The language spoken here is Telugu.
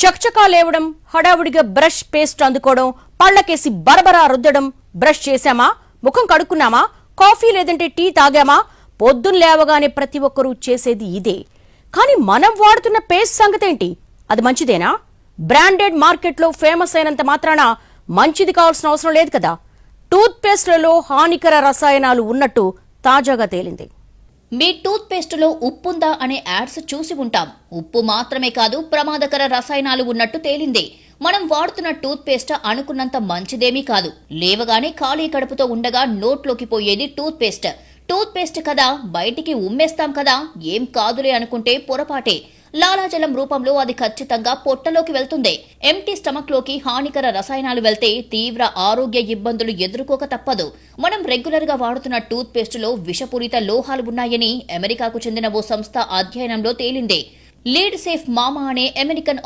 చక్చకా లేవడం, హడావుడిగా బ్రష్ పేస్ట్ అందుకోవడం, పళ్లకేసి బరబరా రుద్దడం, బ్రష్ చేశామా, ముఖం కడుక్కున్నామా, కాఫీ లేదంటే టీ తాగామా, పొద్దున్న లేవగానే ప్రతి ఒక్కరూ చేసేది ఇదే. కానీ మనం వాడుతున్న పేస్ట్ సంగతేంటి? అది మంచిదేనా? బ్రాండెడ్ మార్కెట్లో ఫేమస్ అయినంత మాత్రాన మంచిది కావాల్సిన అవసరం లేదు కదా. టూత్ పేస్ట్లలో హానికర రసాయనాలు ఉన్నట్టు తాజాగా తేలింది. మీ టూత్ పేస్టులో ఉప్పుందా అనే యాడ్స్ చూసి ఉంటాం. ఉప్పు మాత్రమే కాదు, ప్రమాదకర రసాయనాలు ఉన్నట్టు తేలింది. మనం వాడుతున్న టూత్ పేస్ట్ అనుకున్నంత మంచిదేమీ కాదు. లేవగానే ఖాళీ కడుపుతో ఉండగా నోట్లోకి పోయేది టూత్ పేస్ట్. టూత్ పేస్ట్ కదా, బయటికి ఉమ్మేస్తాం కదా, ఏం కాదులే అనుకుంటే పొరపాటే. లాలాజలం రూపంలో అది ఖచ్చితంగా పొట్టలోకి వెళ్తుంది. ఎంటీ స్టమక్ లోకి హానికర రసాయనాలు వెళ్తే తీవ్ర ఆరోగ్య ఇబ్బందులు ఎదుర్కోక తప్పదు. మనం రెగ్యులర్ గా వాడుతున్న టూత్ పేస్ట్ లో విషపూరిత లోహాలు ఉన్నాయని అమెరికాకు చెందిన ఓ సంస్థ అధ్యయనంలో తేలింది. లీడ్ సేఫ్ మామా అనే అమెరికన్